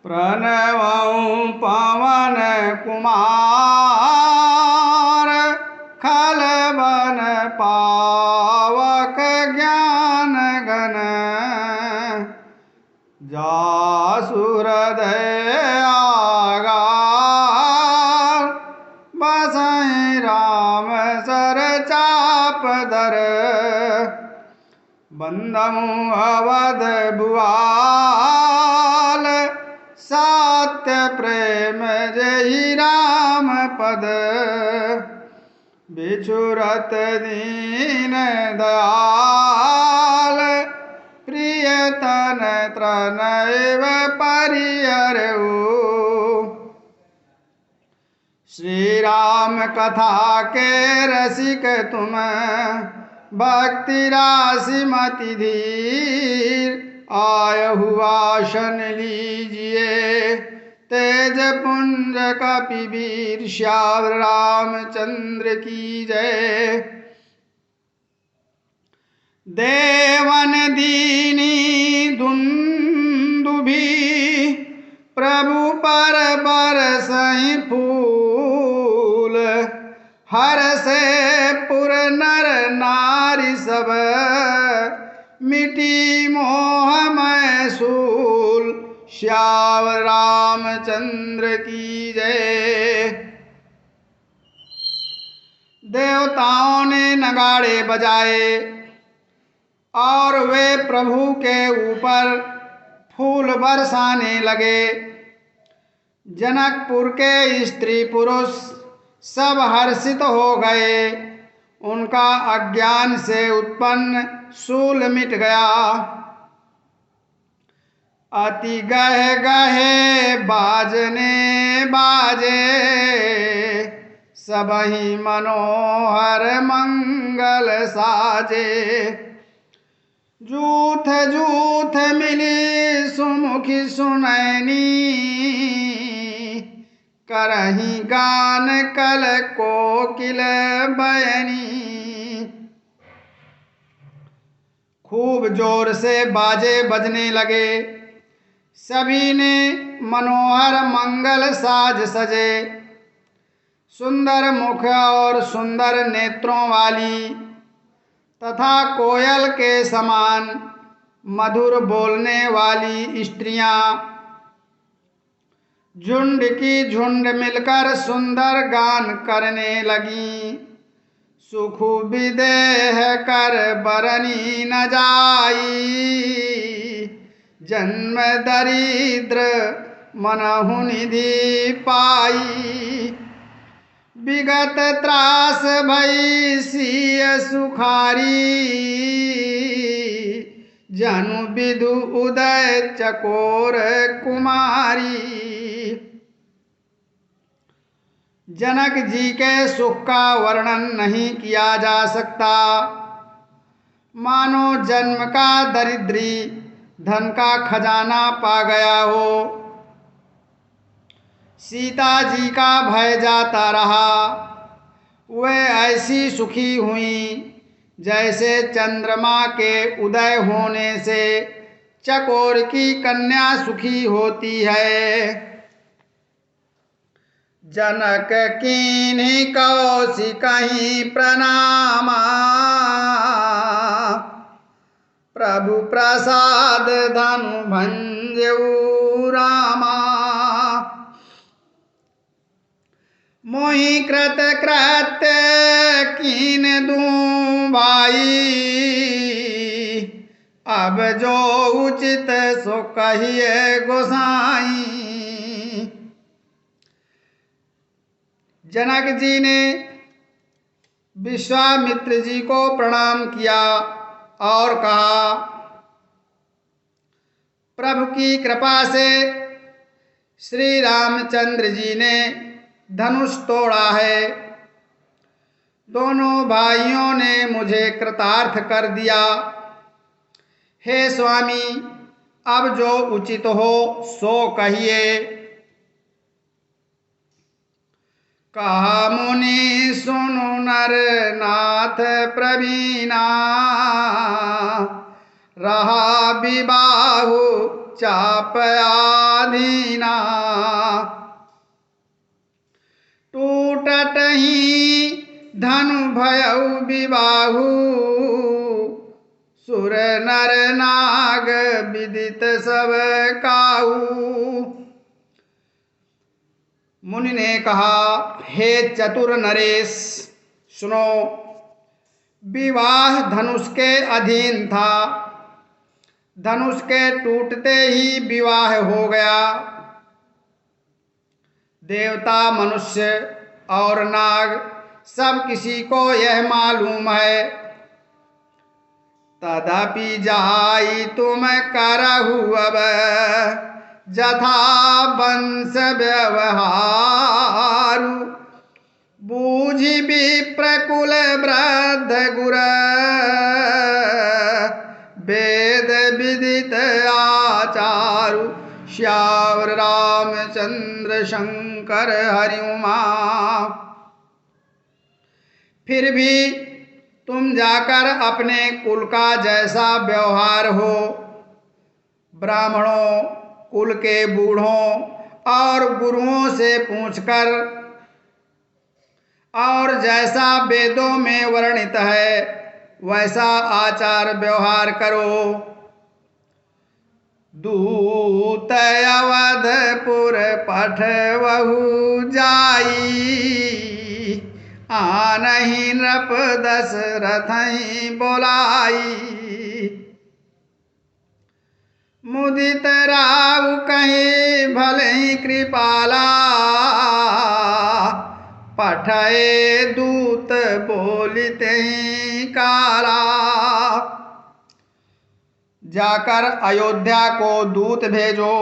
प्रणवं पवन कुमार खलबन पावक ज्ञान घन जासु हृदय आगार बसहि राम सर चाप धर बंदमु अवध बुआल सत्य प्रेम जय राम पद बिछुरत दीन दयाल प्रियतन त्रनैव परिहरऊ। श्री राम कथा के रसिक तुम भक्ति राशि मति धीर आयहु आसन लीजिए तेज पुंज कपिवीर श्याम रामचंद्र की जय। देवन दीनी दुंदुभि प्रभु पर बरसहि फूल हर से पुर नर नारी सब मिटी मोहमय सूल श्याम रामचंद्र की जय। देवताओं ने नगाड़े बजाए और वे प्रभु के ऊपर फूल बरसाने लगे। जनकपुर के स्त्री पुरुष सब हर्षित हो गए। उनका अज्ञान से उत्पन्न शूल मिट गया। अति गहे गहे बाजने बाजे सबहि मनोहर मंगल साजे। जूथ जूथ मिली सुमुखी सुनैनी करही गान कल कोकिल बयनी। खूब जोर से बाजे बजने लगे। सभी ने मनोहर मंगल साज सजे। सुंदर मुख और सुंदर नेत्रों वाली तथा कोयल के समान मधुर बोलने वाली स्त्रियां झुंड की झुंड मिलकर सुंदर गान करने लगीं। सुख विदेह कर बरनी न जाई जन्म दरिद्र मनहु निधि पाई। विगत त्रास भई सिय सुखारी जनु विदु उदय चकोर कुमारी। जनक जी के सुख का वर्णन नहीं किया जा सकता। मानो जन्म का दरिद्री धन का खजाना पा गया हो। सीता जी का भय जाता रहा। वे ऐसी सुखी हुई जैसे चंद्रमा के उदय होने से चकोर की कन्या सुखी होती है। जनक कीन्ही कौशिकहि प्रणामा प्रभु प्रसाद धनु भंजऊ रामा। मोहि कृत कृत्य कीन दूं भाई अब जो उचित सो कहिए गोसाई। जनक जी ने विश्वामित्र जी को प्रणाम किया और कहा, प्रभु की कृपा से श्री रामचंद्र जी ने धनुष तोड़ा है। दोनों भाइयों ने मुझे कृतार्थ कर दिया। हे स्वामी, अब जो उचित हो सो कहिए। कहा मुनि सुनु नर नाथ प्रवीणा रहा विबाहु चापयाधीना। टूटत ही धनु भयउ विबाहु, सुर नर नाग विदित सब काहू। मुनि ने कहा, हे चतुर नरेश, सुनो, विवाह धनुष के अधीन था। धनुष के टूटते ही विवाह हो गया। देवता, मनुष्य और नाग सब किसी को यह मालूम है। तदपि जाई तुम करहु अब, जथा वंश व्यवहारु। बूझि विप्रकुल वृद्ध गुर, वेद विदित आचारु। श्यावर रामचंद्र शंकर हरि उमा। फिर भी तुम जाकर अपने कुल का जैसा व्यवहार हो, ब्राह्मणों, कुल के बूढ़ों और गुरुओं से पूछकर, और जैसा वेदों में वर्णित है वैसा आचार व्यवहार करो। दूत अवधपुर पठवहु जाई, आनहि नृप दशरथहि बोलाई। मुदित राव कहे भले कृपाला, पठये दूत बोलिते ही काला। जाकर अयोध्या को दूत भेजो,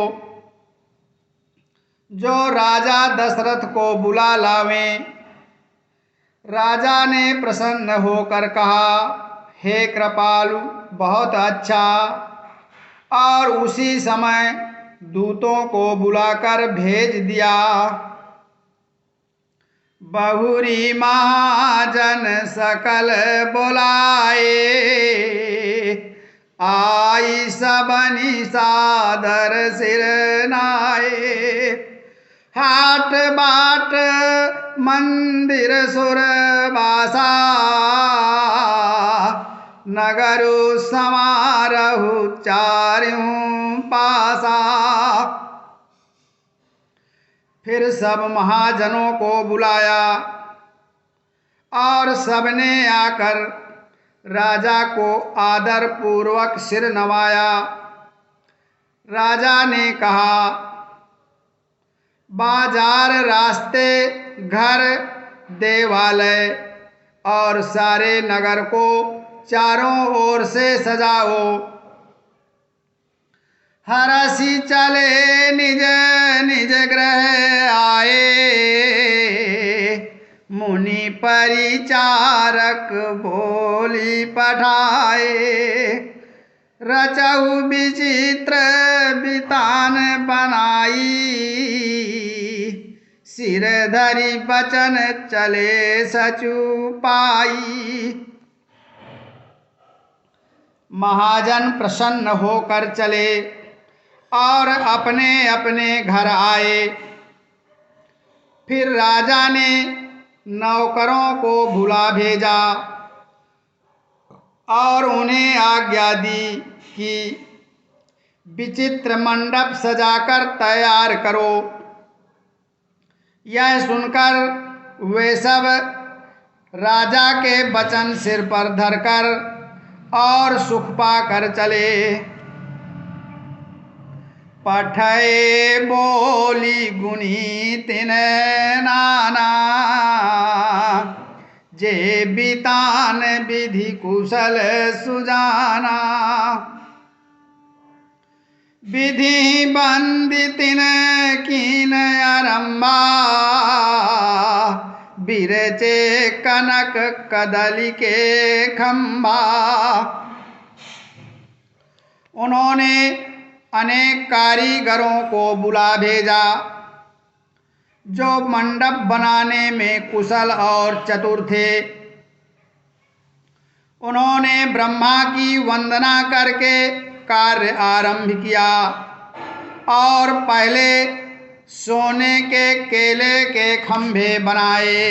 जो राजा दशरथ को बुला लावें। राजा ने प्रसन्न होकर कहा, हे कृपालु, बहुत अच्छा। और उसी समय दूतों को बुलाकर भेज दिया। बहुरी महाजन सकल बुलाए, आई सबनि सादर सिर नाए। हाट बाट मंदिर सुरबासा, नगरु समारहु चार्यों पासा। फिर सब महाजनों को बुलाया और सबने आकर राजा को आदर पूर्वक सिर नवाया। राजा ने कहा, बाजार, रास्ते, घर, देवालय और सारे नगर को चारों ओर से सजाओ। हरसी चले निज निज ग्रह आए, मुनि परिचारक बोली पठाए। रचहु विचित्र बितान बनाई, सिर धरि बचन चले सचुपाई। महाजन प्रसन्न होकर चले और अपने अपने घर आए। फिर राजा ने नौकरों को बुला भेजा और उन्हें आज्ञा दी कि विचित्र मंडप सजाकर तैयार करो। यह सुनकर वे सब राजा के वचन सिर पर धरकर और सुख पाकर चले। पठये बोली गुनी तिन नाना, जे बितान विधि कुशल सुजाना। विधि बंदी तिन कीन आरंभा, बिरचे कनक कदली के खंभा। उन्होंने अनेक कारीगरों को बुला भेजा जो मंडप बनाने में कुशल और चतुर थे। उन्होंने ब्रह्मा की वंदना करके कार्य आरंभ किया। और पहले सोने के केले के खंभे बनाए।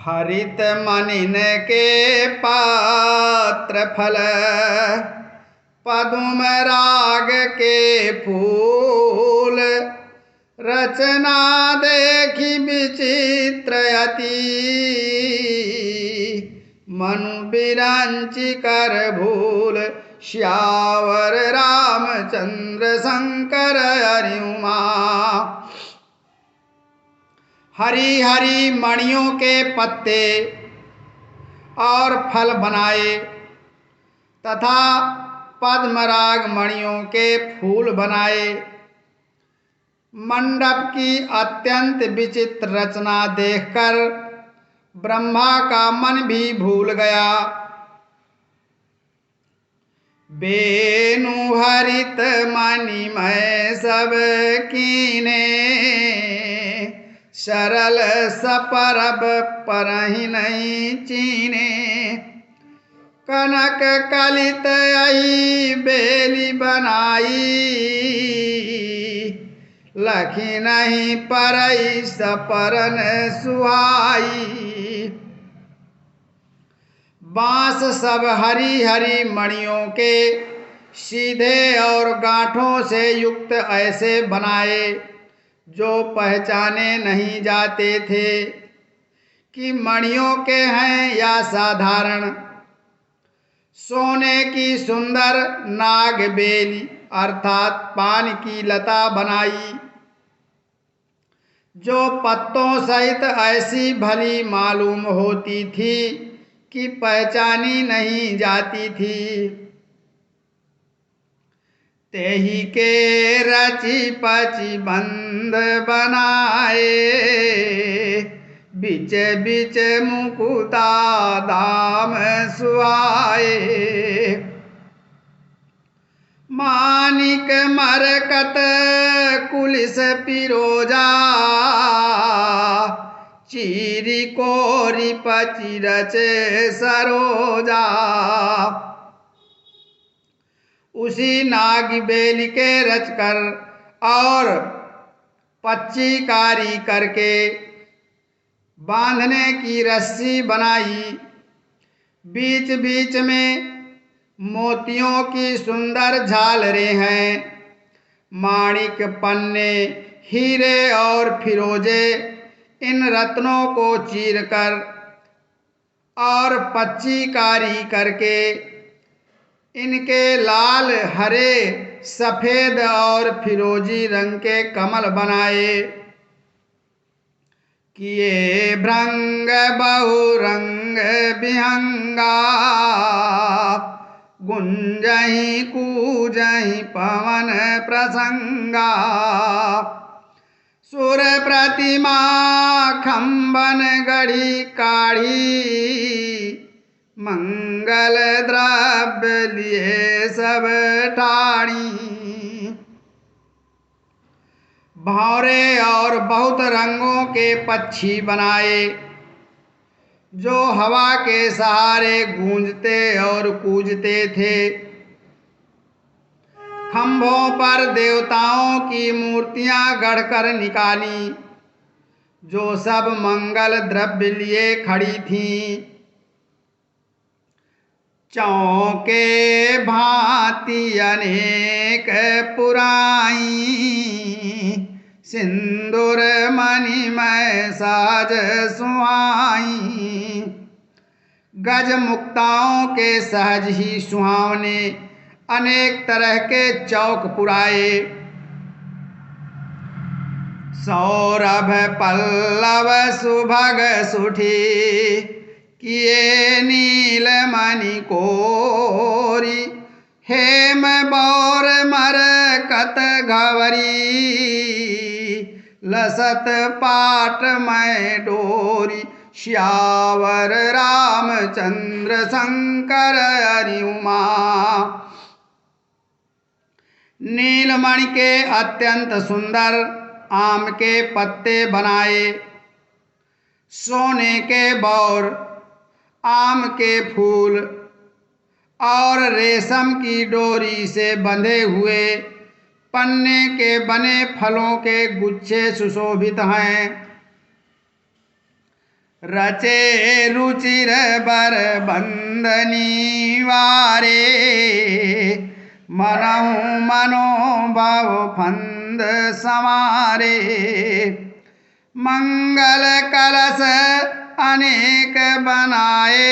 हरित मनिन के पात्र फल, पदुम राग के फूल, रचना देखी विचित्र अति, मनु बिरंची कर भूल, श्यावर रामचंद्र शंकर हरि उमा। हरी हरी मणियों के पत्ते और फल बनाए तथा पद्मराग मणियों के फूल बनाए। मंडप की अत्यंत विचित्र रचना देखकर ब्रह्मा का मन भी भूल गया। बेनु हरित मणिमय सब कीने, सरल सपरब परहि नहीं चीने। कनक कलित अहि बेली बनाई, लखी नहीं परई सपरन सुहाई। बांस सब हरी हरी मणियों के सीधे और गांठों से युक्त ऐसे बनाए जो पहचाने नहीं जाते थे कि मणियों के हैं या साधारण। सोने की सुंदर नागबेली अर्थात पान की लता बनाई जो पत्तों सहित ऐसी भली मालूम होती थी कि पहचानी नहीं जाती थी। तेही के रची पची बंद बनाए, बिच बिच मुकुता दाम सुहाए। मानिक मरकत कुलिस पिरोजा, चीरी कोरी पची रचे सरोजा। उसी नागबेली के रचकर और पच्ची कारी करके बांधने की रस्सी बनाई। बीच बीच में मोतियों की सुंदर झालरें हैं। माणिक पन्ने हीरे और फिरोजे इन रत्नों को चीरकर और पच्ची कारी करके इनके लाल हरे सफेद और फिरोजी रंग के कमल बनाए। किए भृंग बहुरंग विहंगा, गुंजहि कूजहि पवन प्रसंगा। सुर प्रतिमा खंबन गढ़ी काढ़ी, मंगल द्रव्य लिए सब ठाणी। भौरे और बहुत रंगों के पक्षी बनाए जो हवा के सहारे गूंजते और कूजते थे। खंभों पर देवताओं की मूर्तियां गढ़कर निकाली जो सब मंगल द्रव्य लिए खड़ी थीं। चौके भांति अनेक पुराई, सिंदूर मणिमय साज सुहाई। गज मुक्ताओं के सहज ही सुहावने अनेक तरह के चौक पुराए। सौरभ पल्लव सुभग सुठी, किए नील मणि कोरी। हेम बौर मरकत घवरी, लसत पाट में डोरी। श्यावर रामचंद्र शंकर हरि उमा। नीलमणि के अत्यंत सुंदर आम के पत्ते बनाए। सोने के बौर, आम के फूल और रेशम की डोरी से बंधे हुए पन्ने के बने फलों के गुच्छे सुशोभित हैं। रचे रुचिर बर बंदनी वारे, मनहु मनोभव फंद समारे। मंगल कलश अनेक बनाए,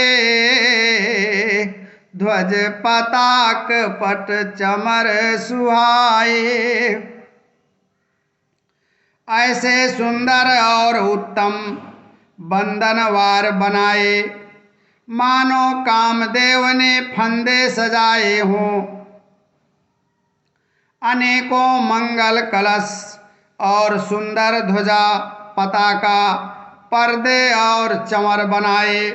ध्वज पताक पट चमर सुहाए। ऐसे सुंदर और उत्तम बंधनवार बनाए, मानो कामदेव ने फंदे सजाए हों। अनेकों मंगल कलश और सुंदर ध्वजा पताका, पर्दे और चमर बनाए।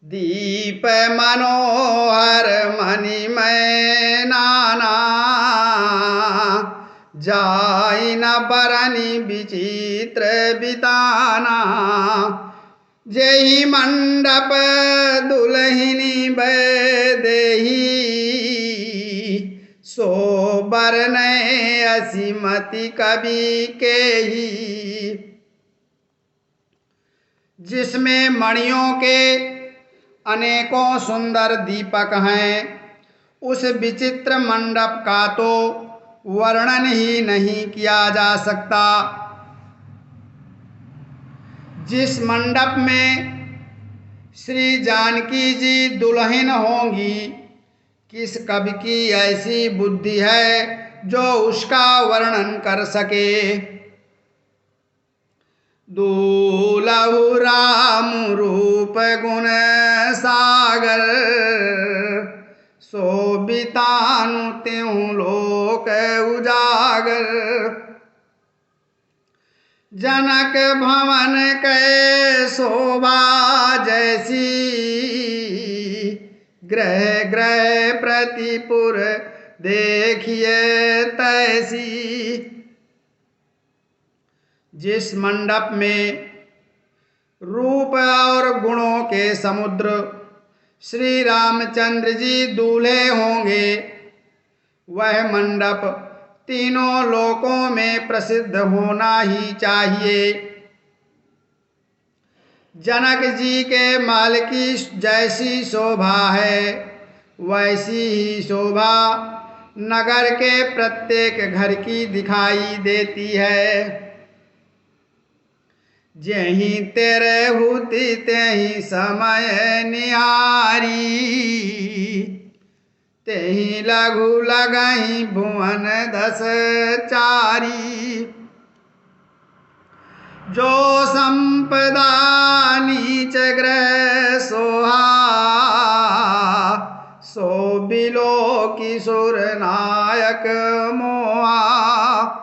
दीप मनोहर मणिमय नाना, जाई न बरनी विचित्र बिताना। जेहि मंडप दुल्हिनी बैदेही, सो बरनय असीमति कवि के ही। जिसमें मणियों के अनेकों सुंदर दीपक हैं, उस विचित्र मंडप का तो वर्णन ही नहीं किया जा सकता। जिस मंडप में श्री जानकी जी दुल्हन होंगी, किस कवि की ऐसी बुद्धि है जो उसका वर्णन कर सके। दूलहु राम रूप गुण सागर, शोभितानु त्यों लोक उजागर। जनक भवन कै शोभा जैसी, ग्रह ग्रह प्रतिपुर देखिए तैसी। जिस मंडप में रूप और गुणों के समुद्र श्री रामचंद्र जी दूल्हे होंगे, वह मंडप तीनों लोकों में प्रसिद्ध होना ही चाहिए। जनक जी के महल की जैसी शोभा है, वैसी ही शोभा नगर के प्रत्येक घर की दिखाई देती है। जेहि तेरे हुति तेहि समय निहारी, तेहि लघु लगहि भुवन दस चारी। जो संपदा नीच ग्रह सोहा, सो बिलो किशोर नायक मोहा।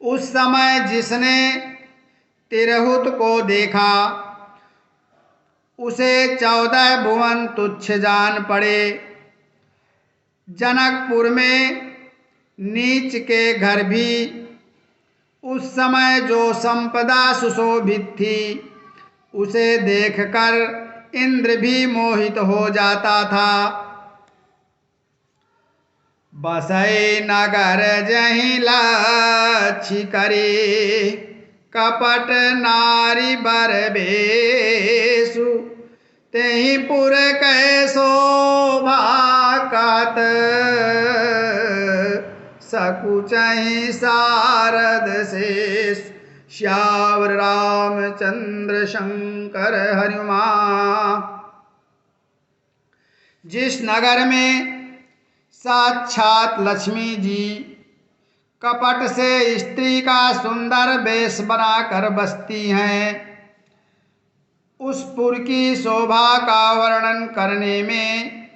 उस समय जिसने तिरहुत को देखा, उसे 14 भुवन तुच्छ जान पड़े। जनकपुर में नीच के घर भी उस समय जो संपदा सुशोभित थी, उसे देखकर इंद्र भी मोहित हो जाता था। बसई नगर जहि लक्षि करे, कपट नारी बर बेसु। तेहि पुर कै शोभा कहत, सकुचहि सारद शेष। श्यावर रामचंद्र शंकर हरिमा। जिस नगर में साक्षात लक्ष्मी जी कपट से स्त्री का सुंदर वेश बनाकर बसती हैं, उस पुर की शोभा का वर्णन करने में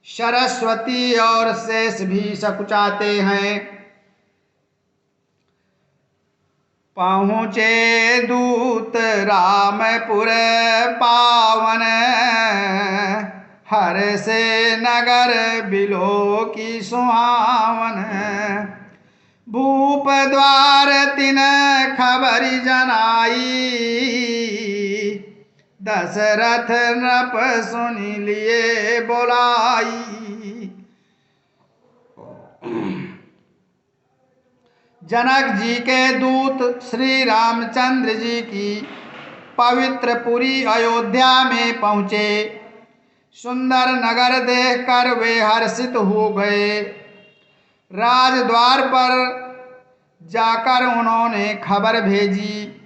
सरस्वती और शेष भी सकुचाते हैं। पहुँचे दूत रामपुर पावन, हर से नगर बिलो की सुहावन। भूप द्वार तिन खबरी जनाई, दशरथ नृप सुन लिए बोलाई। जनक जी के दूत श्री रामचंद्र जी की पवित्र पुरी अयोध्या में पहुँचे। सुंदर नगर देखकर वे हर्षित हो गए। राजद्वार पर जाकर उन्होंने खबर भेजी।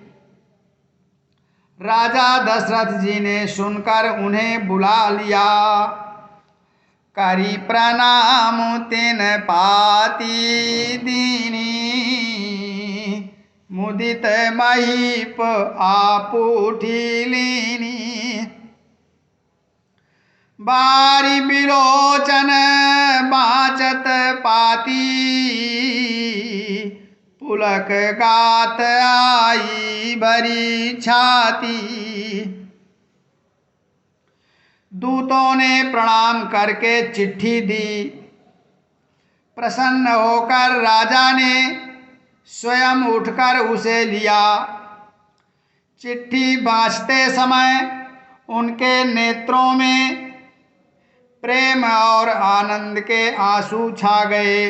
राजा दशरथ जी ने सुनकर उन्हें बुला लिया। करी प्रणाम तिन पाती दीनी, मुदित महीप आपूठी लीनी। बारी बिलोचन बाचत पाती, पुलक गात आई भरी छाती। दूतों ने प्रणाम करके चिट्ठी दी। प्रसन्न होकर राजा ने स्वयं उठकर उसे लिया। चिट्ठी बाँचते समय उनके नेत्रों में प्रेम और आनंद के आंसू छा गए।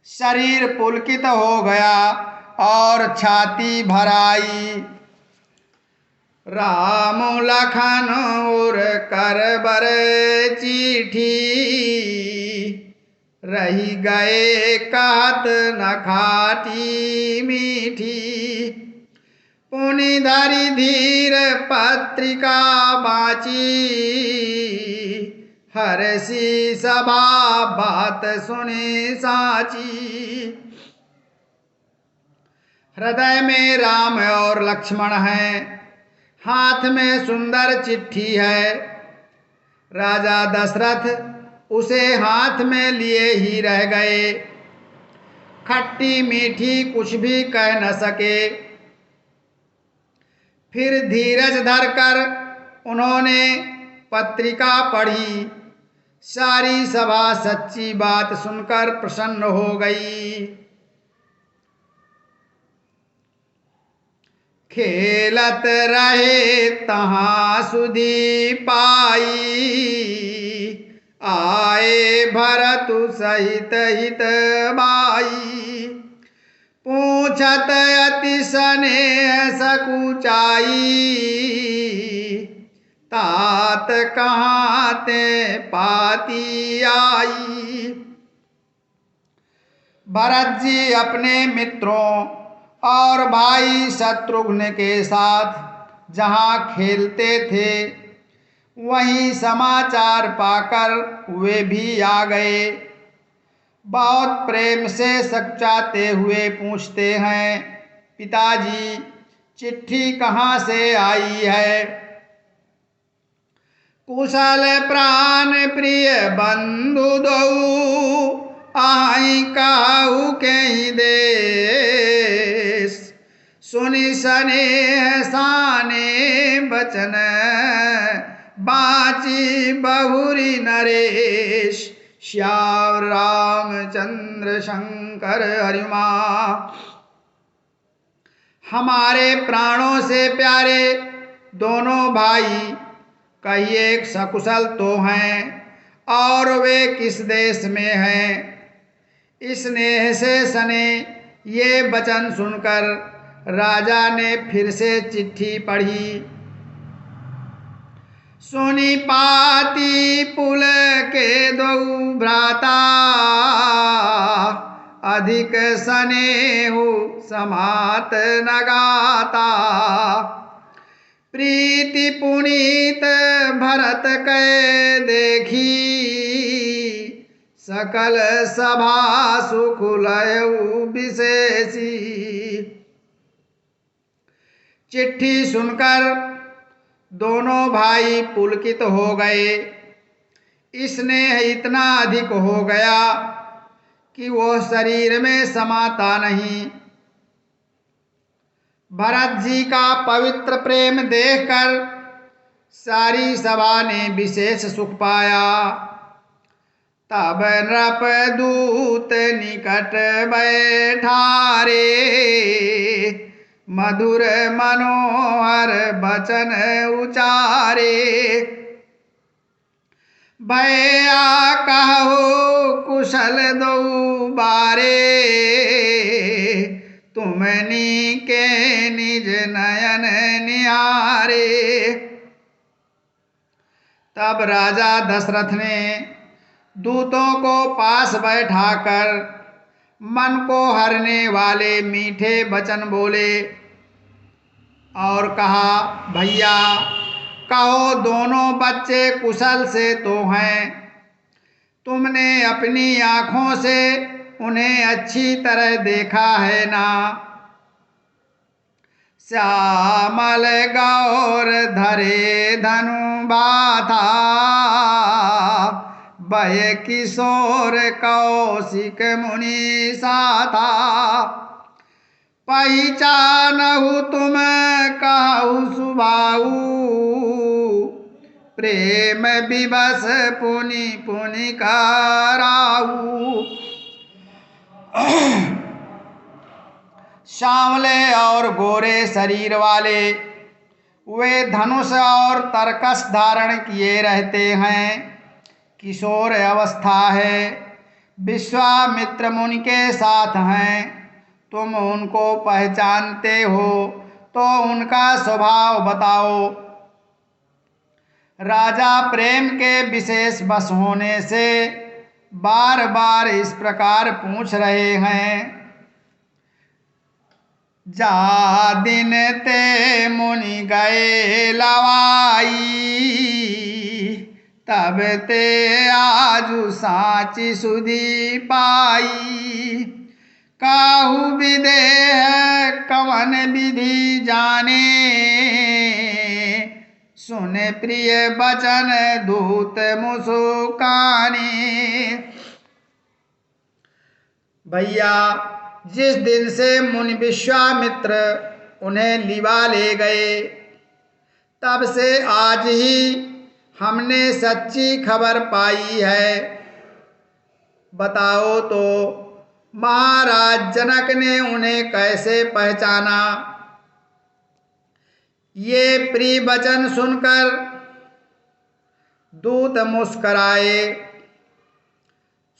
शरीर पुलकित हो गया और छाती भर आई। राम लखन और करबर चिट्ठी, रही गए कहत न खाटी मीठी। पुनि धरि धीर पत्रिका बाची, हर्षि सभा बात सुनी साची। हृदय में राम और लक्ष्मण हैं, हाथ में सुंदर चिट्ठी है। राजा दशरथ उसे हाथ में लिए ही रह गए। खट्टी मीठी कुछ भी कह न सके। फिर धीरज धरकर उन्होंने पत्रिका पढ़ी। सारी सभा सच्ची बात सुनकर प्रसन्न हो गई। खेलत रहे तहाँ सुधी पाई, आए भरतु सहित हित बाई। पूछत अति स्नेह सकुचाई, तात कहाँ ते पाती आई। भरत जी अपने मित्रों और भाई शत्रुघ्न के साथ जहाँ खेलते थे, वहीं समाचार पाकर वे भी आ गए। बहुत प्रेम से सकचाते हुए पूछते हैं, पिताजी चिट्ठी कहाँ से आई है? कुशल प्राण प्रिय बंधु दऊ, आई काहू के देश। सुनि स्नेह साने बचन, बाची बहुरी नरेश। श्याम रामचंद्र शंकर हरिमा। हमारे प्राणों से प्यारे दोनों भाई कई एक सकुशल तो हैं, और वे किस देश में हैं? स्नेह से सने ये वचन सुनकर राजा ने फिर से चिट्ठी पढ़ी। सुनि पाती पुल के दो भ्राता, अधिक स्नेहु समात न गाता। प्रीति पुनीत भरत कै देखी, सकल सभा सुख लयऊ विशेषी। चिट्ठी सुनकर दोनों भाई पुलकित हो गए। स्नेह इतना अधिक हो गया कि वो शरीर में समाता नहीं। भरत जी का पवित्र प्रेम देखकर सारी सभा ने विशेष सुख पाया। तब नृप दूत निकट बैठारे, मधुर मनोहर बचन उचारे। भैया कहो कुशल दो बारे, तुमनी के निज नयन निहारे। तब राजा दशरथ ने दूतों को पास बैठाकर मन को हरने वाले मीठे वचन बोले और कहा, भैया कहो दोनों बच्चे कुशल से तो हैं, तुमने अपनी आँखों से उन्हें अच्छी तरह देखा है ना। श्यामल गौर धरे धनु बाथा, भय किशोर कौशिक मुनि साथा। पहचानहु तुम कहु सुबाहु, प्रेम विवश पुनि पुनि कराऊ। सांवले और गोरे शरीर वाले वे धनुष और तरकस धारण किए रहते हैं। किशोर अवस्था है, विश्वामित्र मुनि के साथ हैं। तुम उनको पहचानते हो तो उनका स्वभाव बताओ। राजा प्रेम के विशेष वश होने से बार बार इस प्रकार पूछ रहे हैं। जा दिन ते मुनि गए लवाई, तब ते आजु साची सुधी पाई। काहू विदेह कवन विधि जाने, सुने प्रिय बचन दूत मुसुकाने। भैया जिस दिन से मुनि विश्वामित्र उन्हें लिवा ले गए, तब से आज ही हमने सच्ची खबर पाई है। बताओ तो महाराज जनक ने उन्हें कैसे पहचाना। ये प्रिय वचन सुनकर दूत मुस्कराए।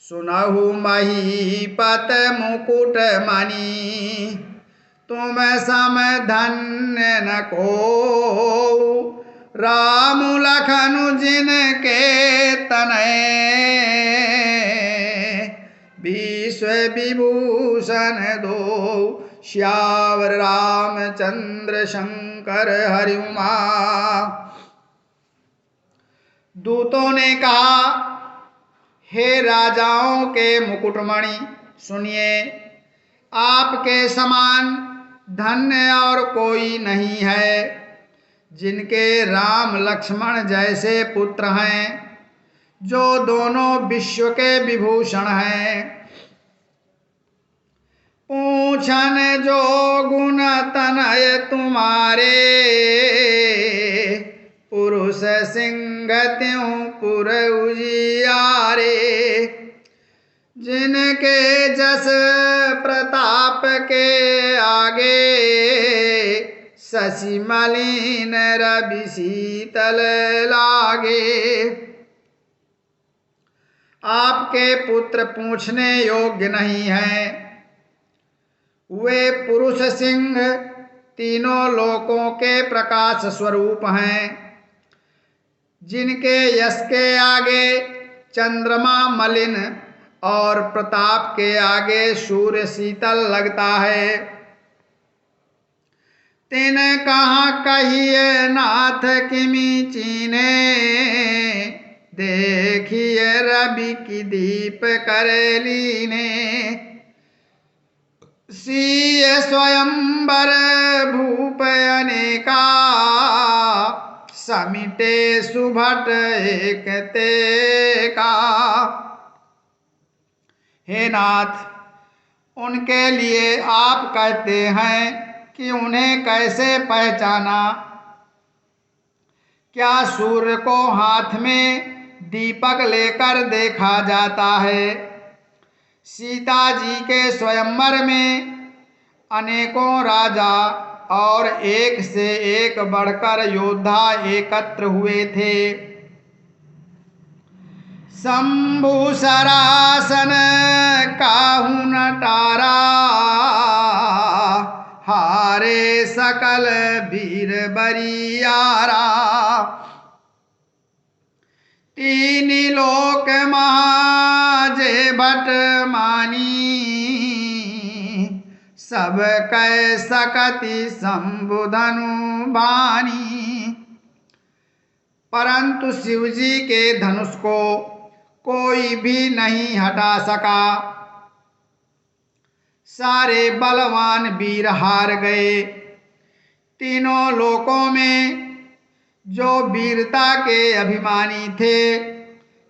सुनहु महीपत मुकुट मणि, तुम सम धन्य न को। राम लखनु जिनके तनय, विश्व विभूषण दो। श्यावर रामचंद्र शंकर हरि उमा। दूतों ने कहा, हे राजाओं के मुकुटमणि, सुनिए, आपके समान धन्य और कोई नहीं है। जिनके राम लक्ष्मण जैसे पुत्र हैं, जो दोनों विश्व के विभूषण हैं। पूछन जो गुण तनय तुम्हारे, पुरुष सिंह त्यों पुर उजियारे। जिनके जस प्रताप के आगे, शशि मलिन रवि शीतल लागे। आपके पुत्र पूछने योग्य नहीं हैं। वे पुरुष सिंह तीनों लोकों के प्रकाश स्वरूप हैं। जिनके यश के आगे चंद्रमा मलिन और प्रताप के आगे सूर्य शीतल लगता है। तिन कहाँ कहिए नाथ किमि चीने, देखिए रवि की दीप कर लीने। सीय स्वयंवर भूप अनेका, समिटे सुभट एक तेका। हे नाथ, उनके लिए आप कहते हैं कि उन्हें कैसे पहचाना। क्या सूर्य को हाथ में दीपक लेकर देखा जाता है। सीता जी के स्वयंवर में अनेकों राजा और एक से एक बढ़कर योद्धा एकत्र हुए थे। शंभु सरासन काहू न टारा, हारे सकल वीर बरियारा। तीन लोक महाजे भट मानी, सब कै सकति शंभु धनु बानी। परंतु शिवजी के धनुष को कोई भी नहीं हटा सका। सारे बलवान वीर हार गए। तीनों लोकों में जो वीरता के अभिमानी थे,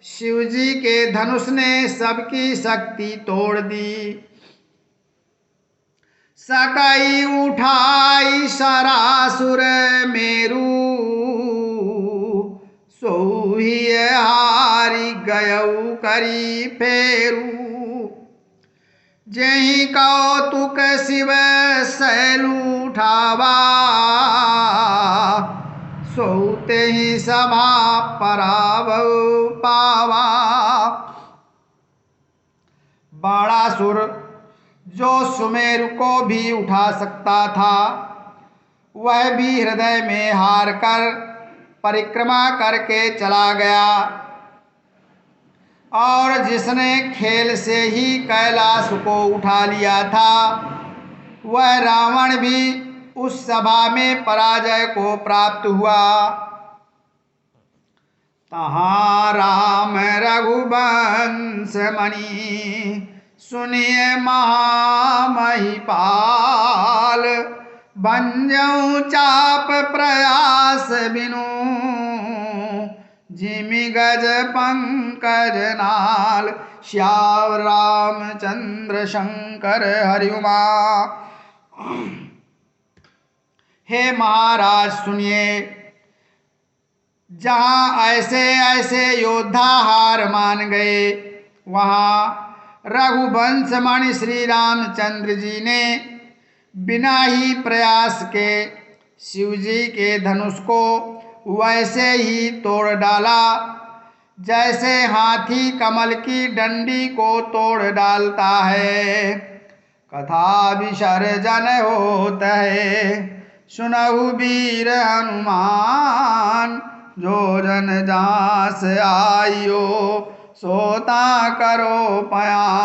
शिवजी के धनुष ने सबकी शक्ति तोड़ दी। सकई उठाई सरासुर मेरू, सोही हारी गयऊ करी फेरू। जही कौतुक शिव सैल उठावा, सोते ही सभा पराभव पावा। बाणासुर जो सुमेरु को भी उठा सकता था, वह भी हृदय में हार कर परिक्रमा करके चला गया। और जिसने खेल से ही कैलाश को उठा लिया था, वह रावण भी उस सभा में पराजय को प्राप्त हुआ। तहाँ राम रघुवंश मणि, सुनिए महामहिपाल। भंजऊ चाप प्रयास बिनु, जिमि गज पंकज नाल। श्याम रामचंद्र शंकर हरिउमा। हे महाराज सुनिए, जहाँ ऐसे ऐसे योद्धा हार मान गए, वहाँ रघुवंश मणि श्री रामचंद्र जी ने बिना ही प्रयास के शिवजी के धनुष को वैसे ही तोड़ डाला, जैसे हाथी कमल की डंडी को तोड़ डालता है। कथा विसर्जन होत है, सुनहु वीर हनुमान। जो जन जास आइयो, सोता करो पया।